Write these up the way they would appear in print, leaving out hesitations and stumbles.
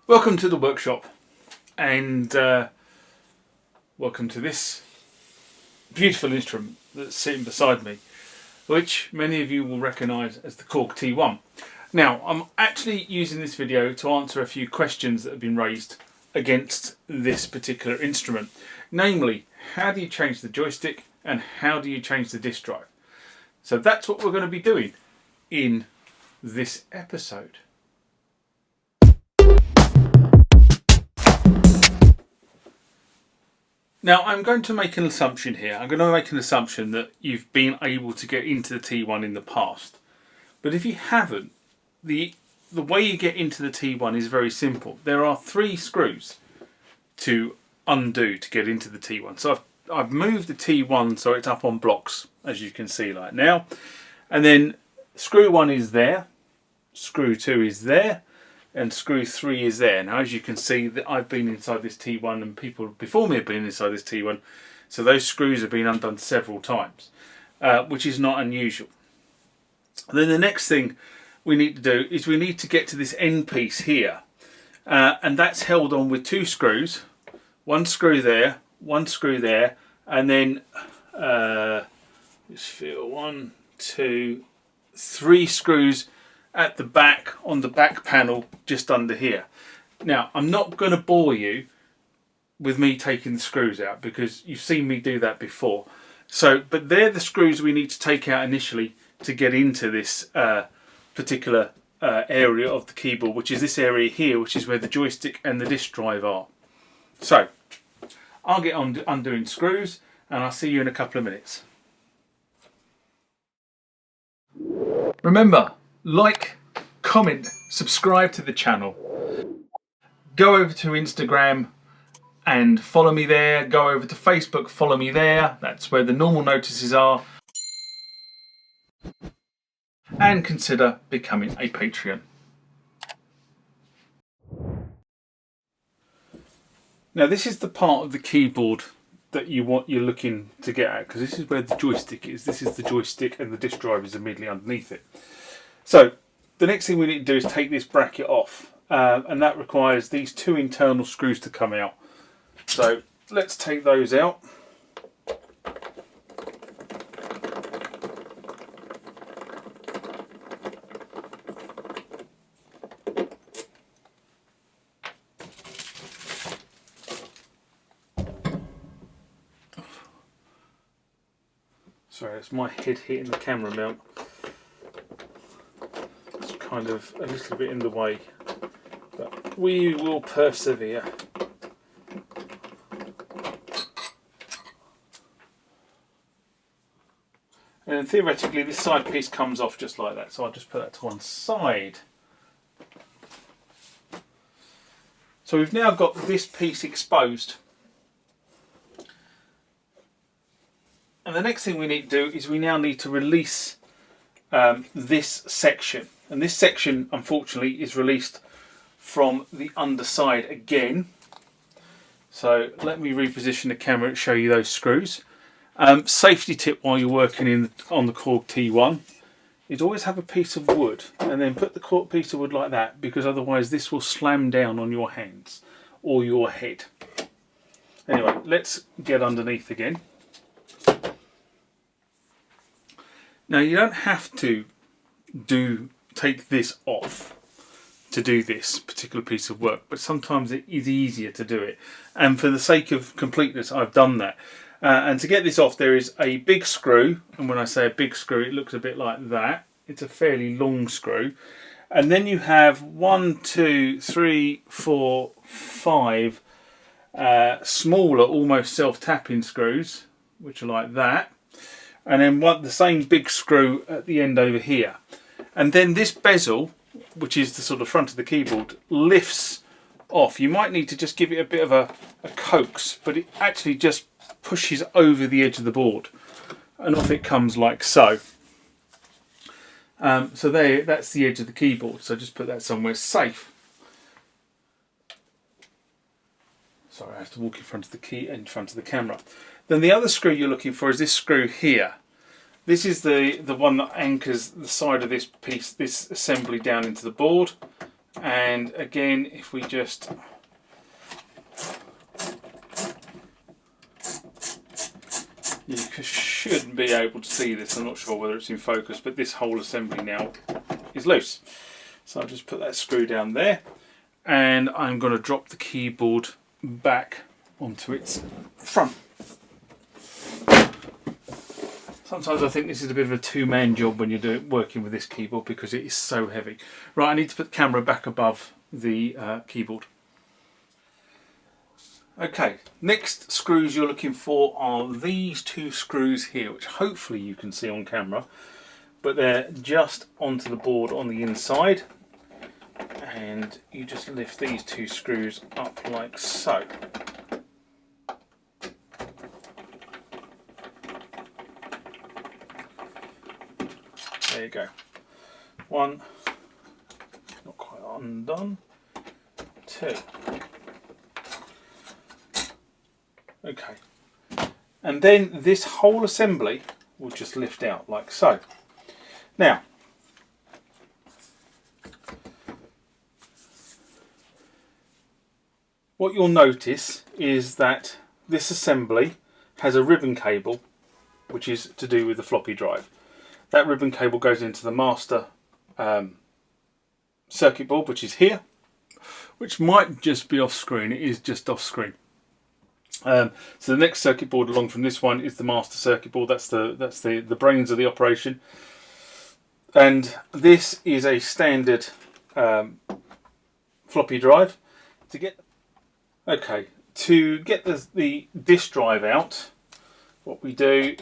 Welcome to the workshop, and welcome to this beautiful instrument that's sitting beside me, which many of you will recognise as the Korg T1. Now, I'm actually using this video to answer a few questions that have been raised against this particular instrument. Namely, how do you change the joystick and how do you change the disk drive? So that's what we're going to be doing in this episode. Now, I'm going to make an assumption here. I'm going to make an assumption that you've been able to get into the T1 in the past. But if you haven't, the way you get into the T1 is very simple. There are 3 screws to undo to get into the T1. So I've moved the T1 so it's up on blocks, as you can see like now. And then screw 1 is there, screw 2 is there, and screw 3 is there. Now, as you can see, that I've been inside this T1 and people before me have been inside this T1, so those screws have been undone several times, which is not unusual. And then the next thing we need to do is we need to get to this end piece here, and that's held on with 2 screws, 1 screw there, 1 screw there, and then just feel 1, 2, 3 screws at the back, on the back panel just under here. Now, I'm not going to bore you with me taking the screws out because you've seen me do that before. So, but they're the screws we need to take out initially to get into this particular area of the keyboard, which is this area here, which is where the joystick and the disk drive are. So, I'll get on undoing screws and I'll see you in a couple of minutes. Remember, like, comment, subscribe to the channel. Go over to Instagram and follow me there. Go over to Facebook, follow me there. That's where the normal notices are. And consider becoming a Patreon. Now, this is the part of the keyboard that you're looking to get at, because this is where the joystick is. This is the joystick and the disk drive is immediately underneath it. So the next thing we need to do is take this bracket off, and that requires these 2 internal screws to come out. So let's take those out. Sorry, it's my head hitting the camera mount. It's kind of a little bit in the way, but we will persevere. And theoretically this side piece comes off just like that, so I'll just put that to one side. So we've now got this piece exposed. And the next thing we need to do is we now need to release this section. And this section, unfortunately, is released from the underside again. So let me reposition the camera to show you those screws. Safety tip while you're working on the Korg T1 is always have a piece of wood and then put the piece of wood like that, because otherwise this will slam down on your hands or your head. Anyway, let's get underneath again. Now, you don't have to take this off to do this particular piece of work, but sometimes it is easier to do it. And for the sake of completeness, I've done that. And to get this off, there is a big screw. And when I say a big screw, it looks a bit like that. It's a fairly long screw. And then you have 1, 2, 3, 4, 5 smaller, almost self-tapping screws, which are like that. And then the same big screw at the end over here. And then this bezel, which is the sort of front of the keyboard, lifts off. You might need to just give it a bit of a coax, but it actually just pushes over the edge of the board. And off it comes like so. So that's the edge of the keyboard. So just put that somewhere safe. Sorry, I have to walk in front of the camera. Then the other screw you're looking for is this screw here. This is the one that anchors the side of this piece, this assembly, down into the board. And again, if we just you shouldn't be able to see this, I'm not sure whether it's in focus, but this whole assembly now is loose. So I'll just put that screw down there, and I'm going to drop the keyboard back onto its front. Sometimes I think this is a bit of a two-man job when you're working with this keyboard because it is so heavy. Right, I need to put the camera back above the keyboard. Okay, next screws you're looking for are these two screws here, which hopefully you can see on camera, but they're just onto the board on the inside, and you just lift these two screws up like so. There you go. One, not quite undone. Two. Okay. And then this whole assembly will just lift out like so. Now, what you'll notice is that this assembly has a ribbon cable which is to do with the floppy drive. That ribbon cable goes into the master circuit board, which is here, which might just be off screen. It is just off screen. So the next circuit board along from this one is the master circuit board. That's the brains of the operation. And this is a standard floppy drive. To get the disk drive out, what we do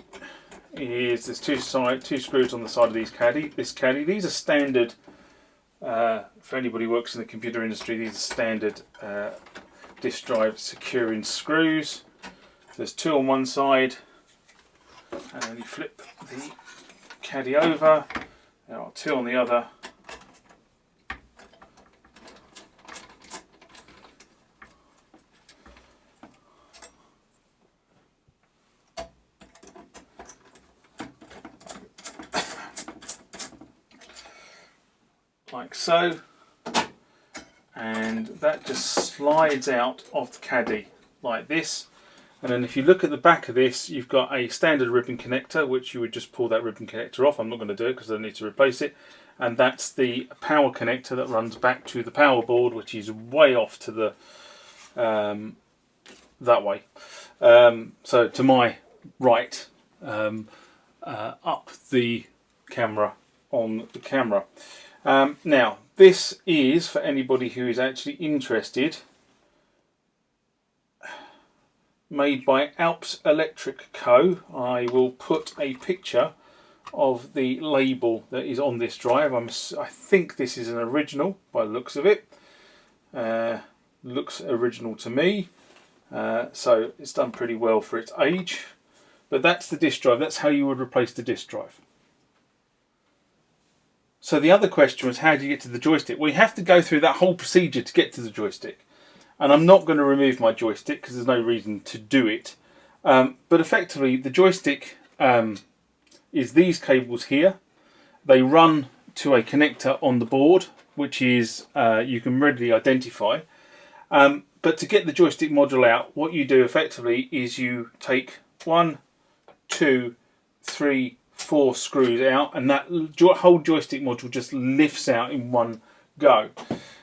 is there's two screws on the side of this caddy. These are standard for anybody who works in the computer industry. These are standard disk drive securing screws. There's two on one side, and then you flip the caddy over. There are two on the other. Like so, and that just slides out of the caddy like this. And then if you look at the back of this, you've got a standard ribbon connector, which you would just pull that ribbon connector off. I'm not going to do it because I need to replace it. And that's the power connector that runs back to the power board, which is way off to the that way. So to my right, up the camera on the camera. Now, this is for anybody who is actually interested, made by Alps Electric Co. I will put a picture of the label that is on this drive. I think this is an original by the looks of it. Looks original to me, so it's done pretty well for its age. But that's the disk drive. That's how you would replace the disk drive. So the other question was, how do you get to the joystick? Well, you have to go through that whole procedure to get to the joystick. And I'm not going to remove my joystick because there's no reason to do it. But effectively, the joystick is these cables here. They run to a connector on the board, which is you can readily identify. But to get the joystick module out, what you do effectively is you take 1, 2, 3, 4 screws out, and that whole joystick module just lifts out in one go.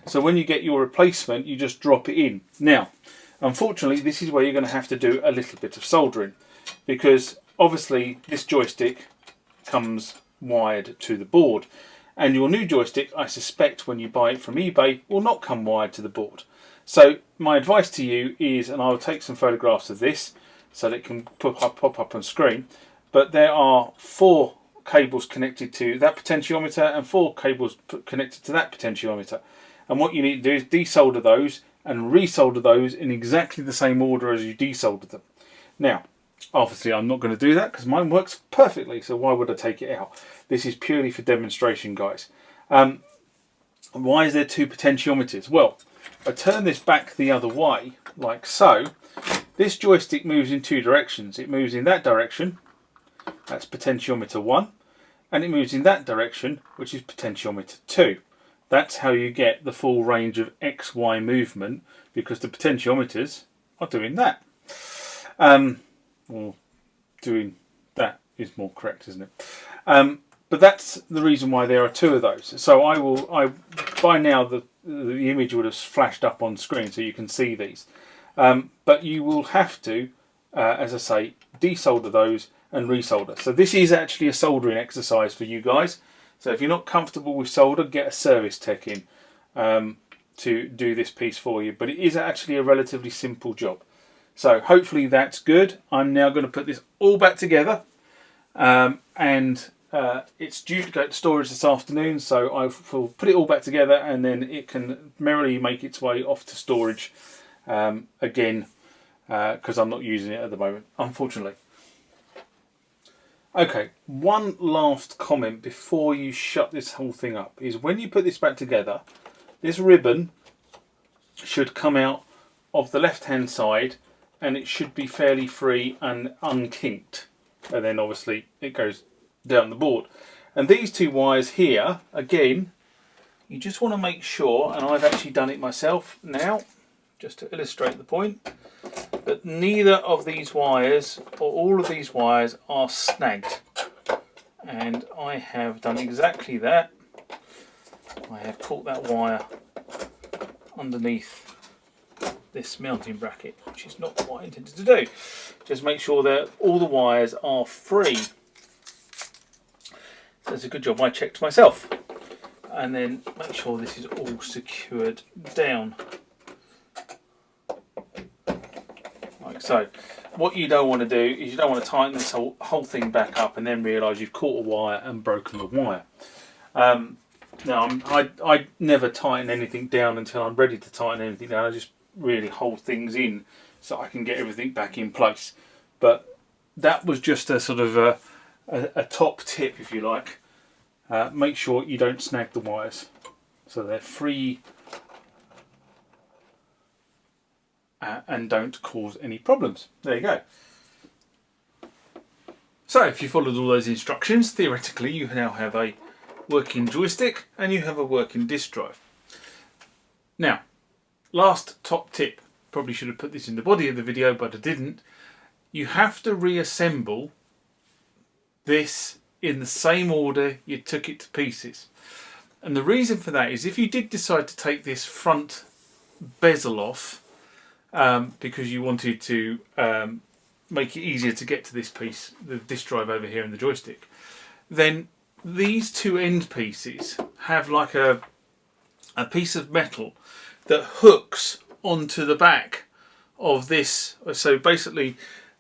So when you get your replacement, you just drop it in. Now, unfortunately, this is where you're going to have to do a little bit of soldering, because obviously this joystick comes wired to the board, and your new joystick, I suspect when you buy it from eBay, will not come wired to the board. So my advice to you is, and I'll take some photographs of this so that it can pop up on screen, but there are 4 cables connected to that potentiometer and 4 cables connected to that potentiometer. And what you need to do is desolder those and resolder those in exactly the same order as you desoldered them. Now, obviously I'm not going to do that because mine works perfectly, so why would I take it out? This is purely for demonstration, guys. Why is there 2 potentiometers? Well, if I turn this back the other way, like so, this joystick moves in 2 directions. It moves in that direction, that's potentiometer 1, and it moves in that direction, which is potentiometer 2. That's how you get the full range of XY movement, because the potentiometers are doing that. Or doing that is more correct, isn't it? But that's the reason why there are two of those. So by now the image would have flashed up on screen so you can see these. But you will have to, as I say, desolder those and resolder. So this is actually a soldering exercise for you guys. So if you're not comfortable with solder, get a service tech in to do this piece for you. But it is actually a relatively simple job. So hopefully that's good. I'm now going to put this all back together, and it's due to go to storage this afternoon, so I will put it all back together and then it can merrily make its way off to storage again, because I'm not using it at the moment, unfortunately. Okay, one last comment before you shut this whole thing up is when you put this back together, this ribbon should come out of the left hand side and it should be fairly free and unkinked, and then obviously it goes down the board. And these two wires here, again, you just want to make sure, and I've actually done it myself now just to illustrate the point, that neither of these wires or all of these wires are snagged. And I have done exactly that. I have caught that wire underneath this mounting bracket, which is not what I intended to do. Just make sure that all the wires are free. So it's a good job I checked myself. And then make sure this is all secured down. Like so. What you don't want to do is you don't want to tighten this whole thing back up and then realise you've caught a wire and broken the wire. Now, I never tighten anything down until I'm ready to tighten anything down. I just really hold things in so I can get everything back in place. But that was just a sort of a top tip, if you like. Make sure you don't snag the wires so they're free and don't cause any problems. There you go. So if you followed all those instructions, theoretically you now have a working joystick and you have a working disk drive. Now, last top tip, probably should have put this in the body of the video but I didn't. You have to reassemble this in the same order you took it to pieces. And the reason for that is if you did decide to take this front bezel off because you wanted to make it easier to get to this piece, the disk drive over here and the joystick, then these two end pieces have like a piece of metal that hooks onto the back of this. So basically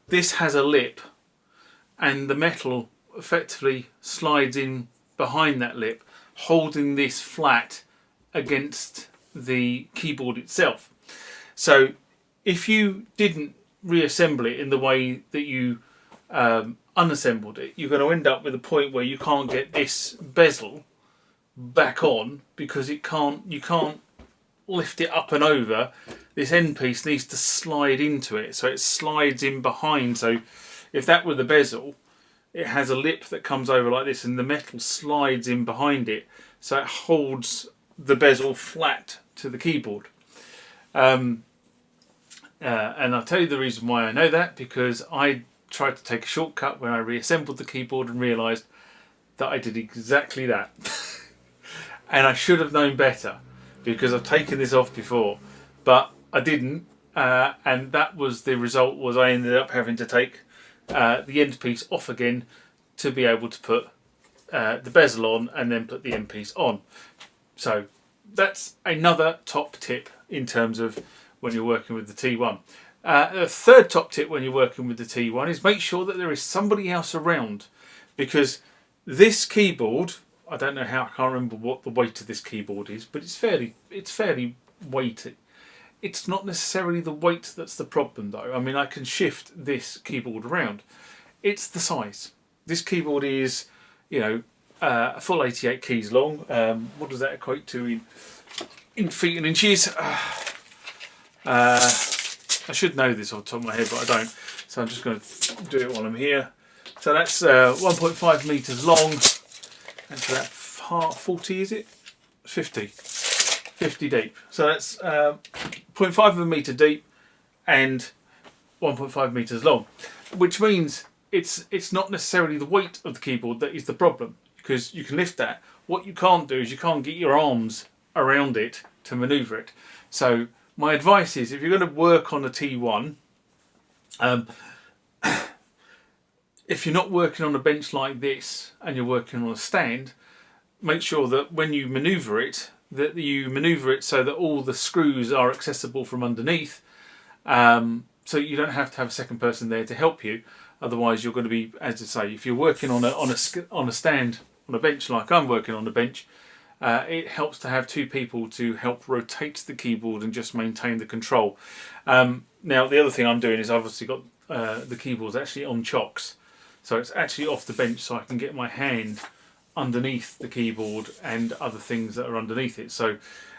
this has a lip and the metal effectively slides in behind that lip, holding this flat against the keyboard itself. So if you didn't reassemble it in the way that you unassembled it, you're going to end up with a point where you can't get this bezel back on because you can't lift it up and over. This end piece needs to slide into it, so it slides in behind. So if that were the bezel, it has a lip that comes over like this and the metal slides in behind it, so it holds the bezel flat to the keyboard. And I'll tell you the reason why I know that, because I tried to take a shortcut when I reassembled the keyboard and realised that I did exactly that. And I should have known better because I've taken this off before, but I didn't, and that was the result. Was I ended up having to take the end piece off again to be able to put the bezel on and then put the end piece on. So that's another top tip in terms of when you're working with the T1. The third top tip when you're working with the T1 is make sure that there is somebody else around, because this keyboard, I don't know how, I can't remember what the weight of this keyboard is, but it's fairly weighty. It's not necessarily the weight that's the problem though. I mean, I can shift this keyboard around. It's the size. This keyboard is, you know, a full 88 keys long. What does that equate to in feet and inches? I should know this off the top of my head, but I don't. So I'm just going to do it while I'm here. So that's 1.5 meters long. And so that 40, is it? 50 deep. So that's 0.5 of a metre deep and 1.5 metres long, which means it's not necessarily the weight of the keyboard that is the problem, because you can lift that. What you can't do is you can't get your arms around it to manoeuvre it. So my advice is, if you're going to work on a T1, if you're not working on a bench like this and you're working on a stand, make sure that when you manoeuvre it, that you manoeuvre it so that all the screws are accessible from underneath, so you don't have to have a second person there to help you. Otherwise you're going to be, as I say, if you're working on a stand, on a bench like I'm working on a bench, it helps to have two people to help rotate the keyboard and just maintain the control. Now the other thing I'm doing is I've obviously got the keyboard's actually on chocks, so it's actually off the bench, so I can get my hand underneath the keyboard and other things that are underneath it. So,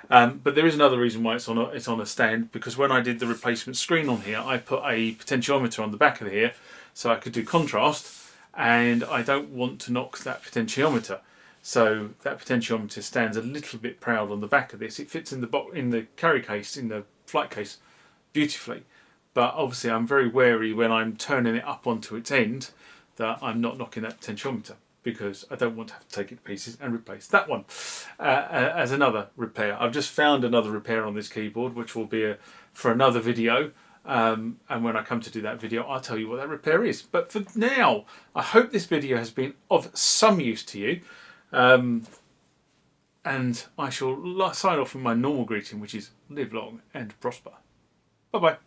but there is another reason why it's on a stand, because when I did the replacement screen on here, I put a potentiometer on the back of here so I could do contrast, and I don't want to knock that potentiometer. So that potentiometer stands a little bit proud on the back of this. It fits in the carry case, in the flight case, beautifully. But obviously I'm very wary when I'm turning it up onto its end that I'm not knocking that potentiometer, because I don't want to have to take it to pieces and replace that one as another repair. I've just found another repair on this keyboard, which will be for another video. And when I come to do that video, I'll tell you what that repair is. But for now, I hope this video has been of some use to you. And I shall sign off with my normal greeting, which is live long and prosper. Bye bye.